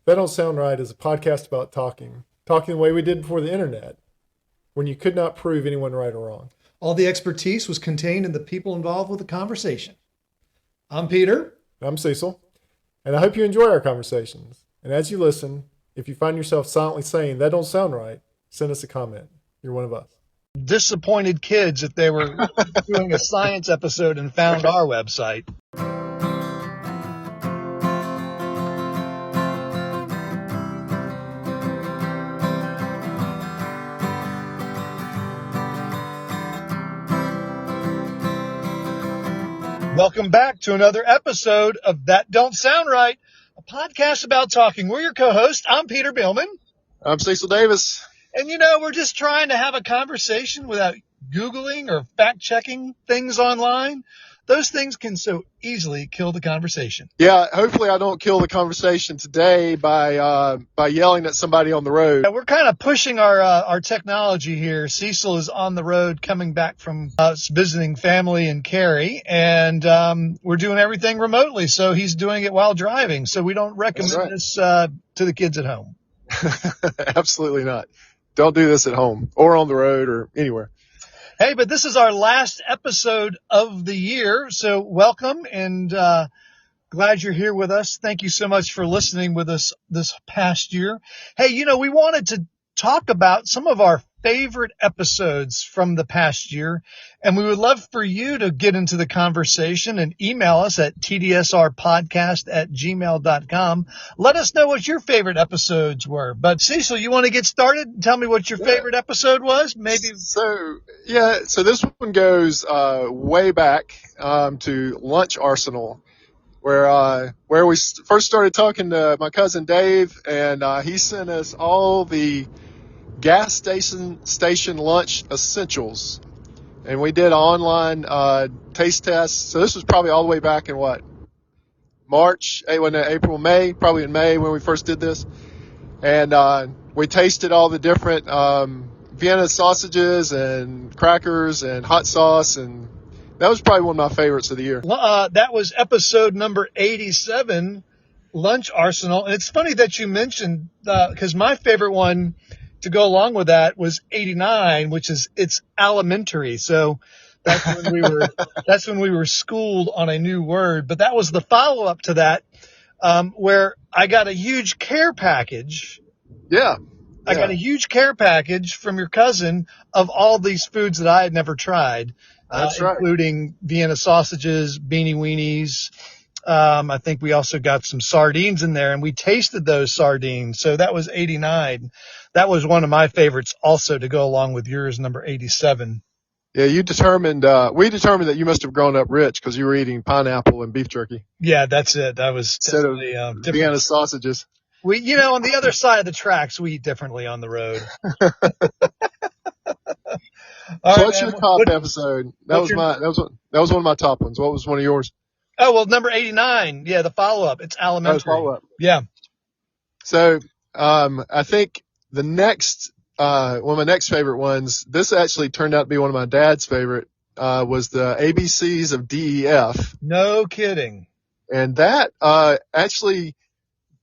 That Don't Sound Right is a podcast about talking the way we did before the internet, when you could not prove anyone right or wrong. All the expertise was contained in the people involved with the conversation. I'm Peter. I'm Cecil, and I hope you enjoy our conversations. And as you listen, if you find yourself silently saying, "That don't sound right," send us a comment. You're one of us. Disappointed kids if they were doing a science episode and found our website. Welcome back to another episode of That Don't Sound Right, a podcast about talking. We're your co-host. I'm Peter Billman. I'm Cecil Davis. And, we're just trying to have a conversation without Googling or fact-checking things online. Those things can so easily kill the conversation. Yeah, hopefully I don't kill the conversation today by yelling at somebody on the road. Yeah, we're kind of pushing our technology here. Cecil is on the road coming back from us visiting family in Cary, and we're doing everything remotely, so he's doing it while driving. So we don't recommend this to the kids at home. Absolutely not. Don't do this at home or on the road or anywhere. Hey, but this is our last episode of the year, so welcome and glad you're here with us. Thank you so much for listening with us this past year. Hey, we wanted to talk about some of our favorite episodes from the past year, and we would love for you to get into the conversation and email us at tdsrpodcast@gmail.com. Let us know what your favorite episodes were. But Cecil, you want to get started and tell me what your favorite episode was? Maybe. So this one goes way back to Lunch Arsenal, where we first started talking to my cousin Dave, and he sent us all the gas station lunch essentials, and we did online taste tests. So this was probably all the way back in April, May, probably in May when we first did this, and we tasted all the different Vienna sausages and crackers and hot sauce, and that was probably one of my favorites of the year. That was episode number 87, Lunch Arsenal, and it's funny that you mentioned because my favorite one to go along with that was 89, which is It's Alimentary. So that's when we were schooled on a new word. But that was the follow up to that, where I got a huge care package. Yeah. I got a huge care package from your cousin of all these foods that I had never tried. That's right. Including Vienna sausages, beanie weenies. I think we also got some sardines in there, and we tasted those sardines. So that was 89. That was one of my favorites also to go along with yours, number 87. Yeah, we determined that you must have grown up rich because you were eating pineapple and beef jerky. Yeah, that's it. That was instead of Vienna sausages. We, on the other side of the tracks, we eat differently on the road. What's your top episode? That was one of my top ones. What was one of yours? Oh, well, number 89. Yeah, the follow-up. It's Alimentary. Follow-up. Yeah. So, I think the next, one of my next favorite ones, this actually turned out to be one of my dad's favorite, was the ABCs of DEF. No kidding. And that, actually,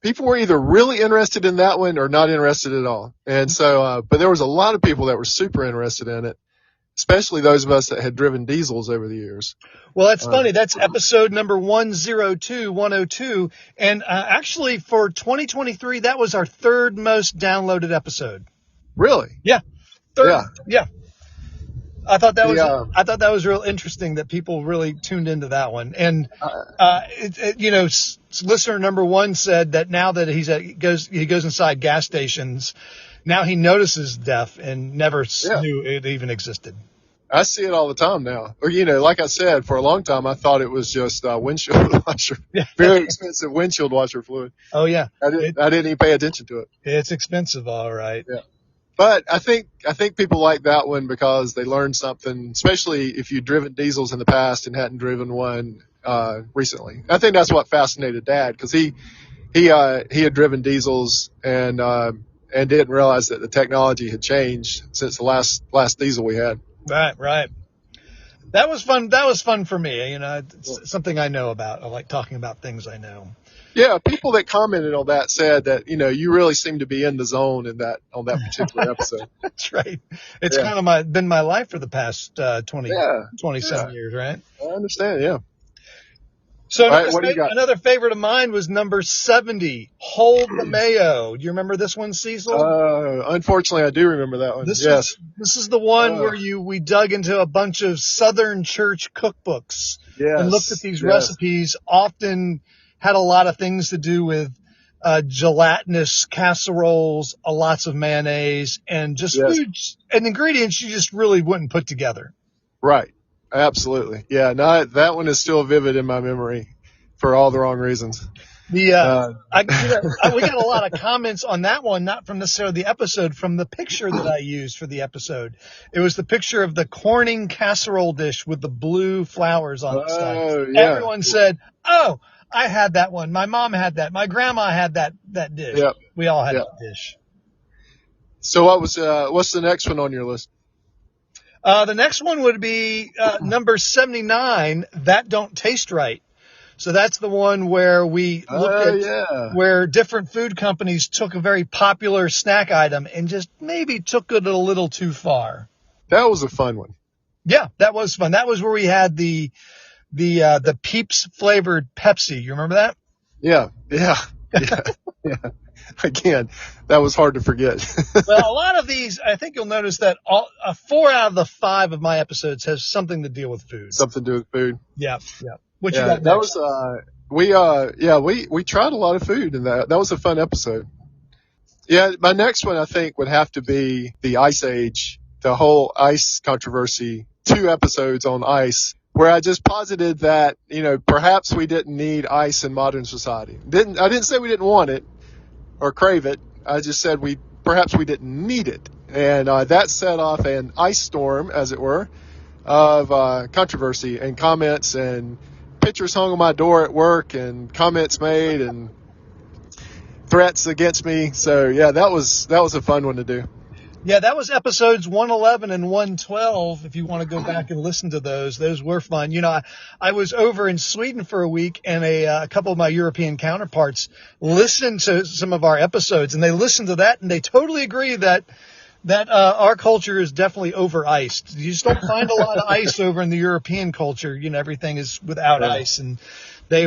people were either really interested in that one or not interested at all. And so, but there was a lot of people that were super interested in it, especially those of us that had driven diesels over the years. Well, that's funny. That's episode number 102. And actually for 2023, that was our third most downloaded episode. Really? Yeah. Third. Yeah. I thought that was real interesting that people really tuned into that one. And, listener number one said that now that he goes inside gas stations, now he notices death and never knew it even existed. I see it all the time now. Or, like I said, for a long time, I thought it was just windshield washer, very expensive windshield washer fluid. Oh, yeah. I didn't even pay attention to it. It's expensive, all right. Yeah. But I think people like that one because they learned something, especially if you'd driven diesels in the past and hadn't driven one recently. I think that's what fascinated Dad because he had driven diesels and didn't realize that the technology had changed since the last diesel we had. Right. That was fun. That was fun for me. It's something I know about. I like talking about things I know. Yeah, people that commented on that said that, you really seem to be in the zone on that particular episode. That's right. It's Yeah. kind of been my life for the past 20 Yeah. some years, right? I understand. Yeah. So All right. What do you got? another favorite of mine was number 70, Hold the Mayo. Do you remember this one, Cecil? Unfortunately, I do remember that one. This Yes. is the one where we dug into a bunch of Southern church cookbooks and looked at these recipes. Often had a lot of things to do with gelatinous casseroles, lots of mayonnaise, and just foods and ingredients you just really wouldn't put together. Right. Absolutely. Yeah. No, that one is still vivid in my memory for all the wrong reasons. We got a lot of comments on that one, not from necessarily the episode, from the picture that I used for the episode. It was the picture of the Corning casserole dish with the blue flowers on the side. Yeah. Everyone said, "Oh, I had that one. My mom had that. My grandma had that dish." Yep. We all had that dish. So what's the next one on your list? The next one would be number 79, That Don't Taste Right. So that's the one where we looked at where different food companies took a very popular snack item and just maybe took it a little too far. That was a fun one. Yeah, that was fun. That was where we had the Peeps flavored Pepsi. You remember that? Yeah. Again, that was hard to forget. Well, a lot of these, I think you'll notice that 4 out of the 5 of my episodes has something to deal with food. Something to do with food. Yeah. What you got next? That was we tried a lot of food in that. That was a fun episode. Yeah, my next one I think would have to be the Ice Age, the whole ice controversy, 2 episodes on ice, where I just posited that, perhaps we didn't need ice in modern society. I didn't say we didn't want it or crave it. I just said perhaps we didn't need it. And that set off an ice storm, as it were, of controversy and comments and pictures hung on my door at work and comments made and threats against me. So yeah, that was a fun one to do. Yeah, that was episodes 111 and 112. If you want to go back and listen to those were fun. I was over in Sweden for a week, and a couple of my European counterparts listened to some of our episodes, and they listened to that, and they totally agree that our culture is definitely over iced. You just don't find a lot of ice over in the European culture. Everything is without ice, and they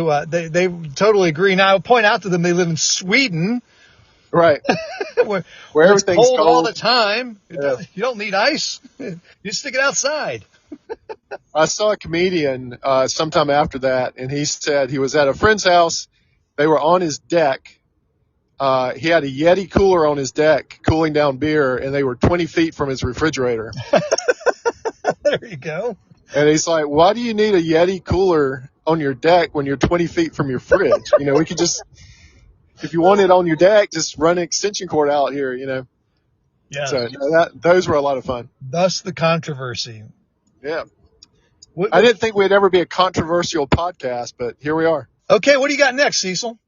totally agree. Now I would point out to them they live in Sweden. Right. where everything's cold all the time. Yeah. You don't need ice. You stick it outside. I saw a comedian sometime after that, and he said he was at a friend's house. They were on his deck. He had a Yeti cooler on his deck cooling down beer, and they were 20 feet from his refrigerator. There you go. And he's like, why do you need a Yeti cooler on your deck when you're 20 feet from your fridge? We could just... If you want it on your deck, just run an extension cord out here, Yeah. So those were a lot of fun. Thus the controversy. Yeah. I didn't think we'd ever be a controversial podcast, but here we are. Okay, what do you got next, Cecil?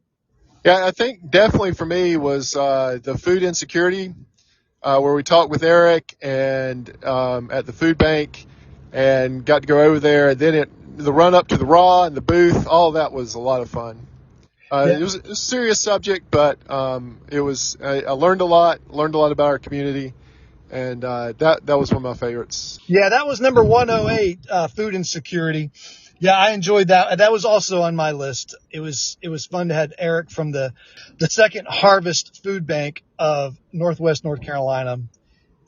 Yeah, I think definitely for me was the food insecurity, where we talked with Eric and at the food bank and got to go over there. And then the run up to the raw and the booth, all of that was a lot of fun. It was a serious subject, but it was. I learned a lot about our community, and that was one of my favorites. Yeah, that was number 108, food insecurity. Yeah, I enjoyed that. That was also on my list. It was fun to have Eric from the Second Harvest Food Bank of Northwest North Carolina,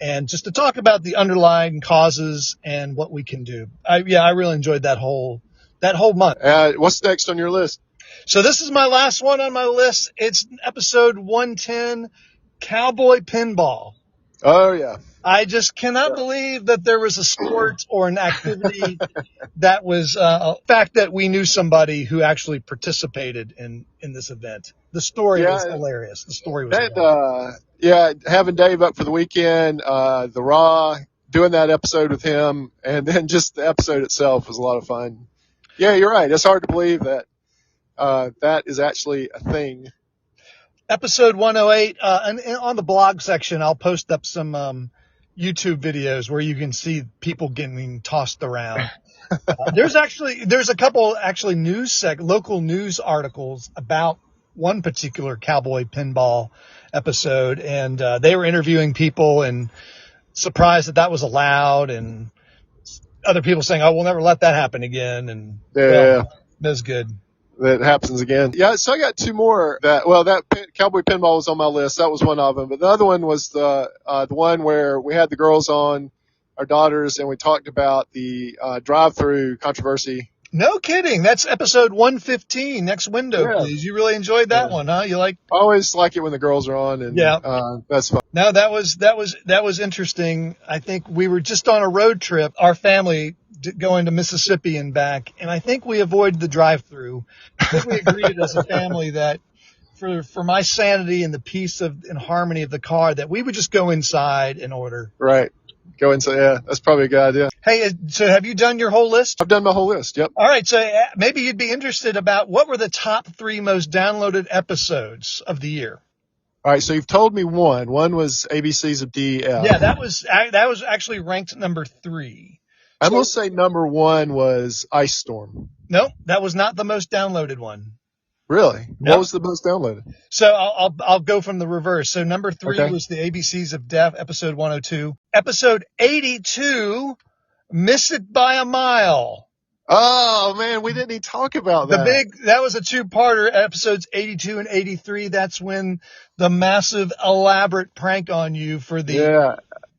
and just to talk about the underlying causes and what we can do. I really enjoyed that whole month. What's next on your list? So this is my last one on my list. It's episode 110, Cowboy Pinball. Oh, yeah. I just cannot believe that there was a sport or an activity that was a fact that we knew somebody who actually participated in this event. The story was hilarious. The story was hilarious. Having Dave up for the weekend, the Raw, doing that episode with him, and then just the episode itself was a lot of fun. Yeah, you're right. It's hard to believe that that is actually a thing. Episode 108, and on the blog section, I'll post up some YouTube videos where you can see people getting tossed around. There's a couple local news articles about one particular cowboy pinball episode, and they were interviewing people and surprised that was allowed, and other people saying, "Oh, we'll never let that happen again." And Yeah. that was good. That happens again. Yeah, so I got two more. Cowboy Pinball was on my list. That was one of them. But the other one was the one where we had the girls on, our daughters, and we talked about the drive-through controversy. No kidding. That's episode 115. Next window, Yeah. please. You really enjoyed that one, huh? You like? I always like it when the girls are on, and that's fun. No, that was interesting. I think we were just on a road trip, our family going to Mississippi and back, and I think we avoided the drive-through. I think we agreed as a family that for my sanity and the peace and harmony of the car, that we would just go inside and order. Right. Go inside. Yeah, that's probably a good idea. Hey, so have you done your whole list? I've done my whole list. Yep. All right, so maybe you'd be interested about what were the top 3 most downloaded episodes of the year. All right, so you've told me one. One was ABCs of DF. Yeah, that was actually ranked number 3. I'm going to say number 1 was Ice Storm. No, that was not the most downloaded one. Really? Nope. What was the most downloaded? So I'll go from the reverse. So number 3 was the ABCs of Death, episode 102. Episode 82, Miss It by a Mile. Oh man, we didn't even talk about that. That was a 2-parter, episodes 82 and 83. That's when the massive elaborate prank on you for the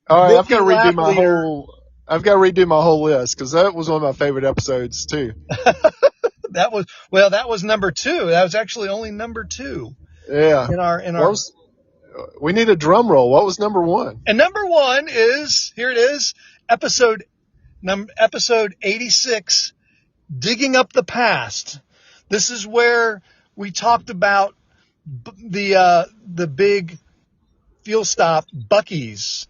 All right, I've got to redo my whole list because that was one of my favorite episodes too. That was number 2. That was actually only number 2. Yeah. We need a drum roll. What was number 1? And number 1 is, here it is, episode 86, Digging Up the Past. This is where we talked about the big fuel stop, Buc-ee's.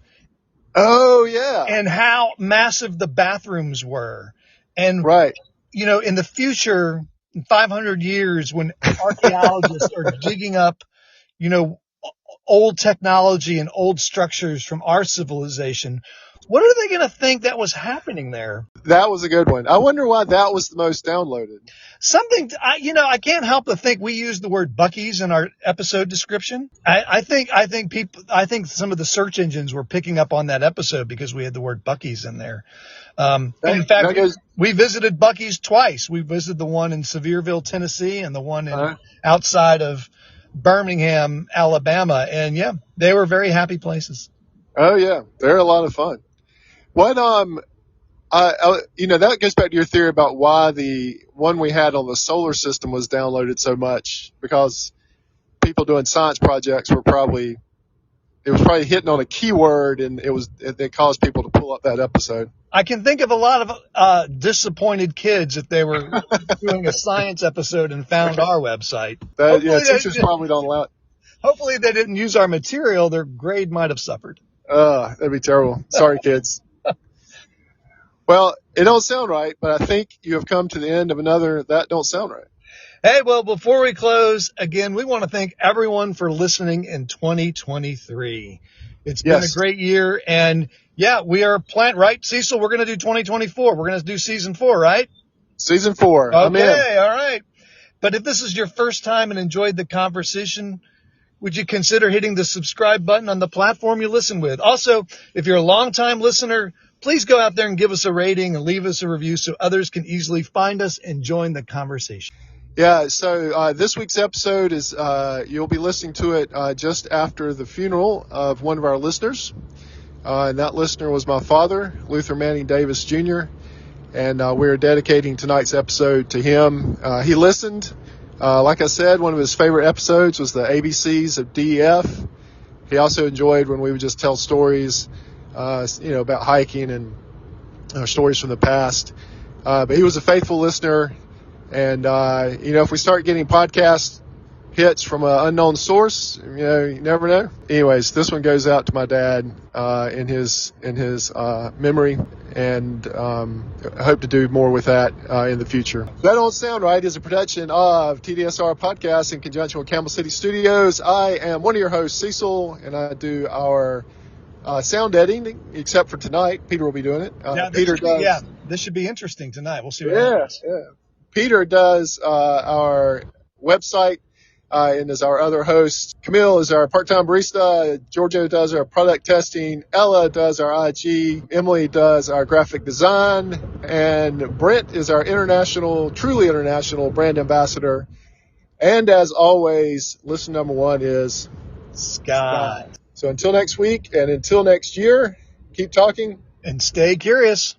Oh yeah. And how massive the bathrooms were. And right. You know, in the future, in 500 years, when archaeologists are digging up, you know, old technology and old structures from our civilization, what are they going to think that was happening there? That was a good one. I wonder why that was the most downloaded. I can't help but think we used the word Buc-ee's in our episode description. I think some of the search engines were picking up on that episode because we had the word Buc-ee's in there. In fact, we visited Buc-ee's twice. We visited the one in Sevierville, Tennessee, and the one outside of Birmingham, Alabama. And yeah, they were very happy places. Oh yeah, they're a lot of fun. What that goes back to your theory about why the one we had on the solar system was downloaded so much, because people doing science projects were probably hitting on a keyword, and it caused people to pull up that episode. I can think of a lot of disappointed kids if they were doing a science episode and found our website. Teachers probably don't allow it. Hopefully they didn't use our material. Their grade might have suffered. That'd be terrible. Sorry, kids. Well, it don't sound right, but I think you have come to the end of another That Don't Sound Right. Hey, well, before we close, again, we want to thank everyone for listening in 2023. It's been a great year, and yeah, we are right, Cecil? We're going to do 2024. We're going to do season 4, right? Season 4. Okay, I'm in. All right. But if this is your first time and enjoyed the conversation, would you consider hitting the subscribe button on the platform you listen with? Also, if you're a longtime listener, please go out there and give us a rating and leave us a review so others can easily find us and join the conversation. Yeah, so this week's episode is you'll be listening to it just after the funeral of one of our listeners. And that listener was my father, Luther Manning Davis Jr., and we're dedicating tonight's episode to him. He listened. Like I said, one of his favorite episodes was the ABCs of DF. He also enjoyed when we would just tell stories, about hiking and stories from the past. But he was a faithful listener. And, if we start getting podcast hits from an unknown source, you never know. Anyways, this one goes out to my dad in his memory, and I hope to do more with that in the future. That Don't Sound Right is a production of TDSR Podcast in conjunction with Campbell City Studios. I am one of your hosts, Cecil, and I do our sound editing, except for tonight. Peter will be doing it. This should be interesting tonight. We'll see what happens. Yeah. Peter does our website and is our other host. Camille is our part-time barista. Giorgio does our product testing. Ella does our IG. Emily does our graphic design. And Brent is our truly international brand ambassador. And as always, listen number one is Scott. So until next week and until next year, keep talking And stay curious.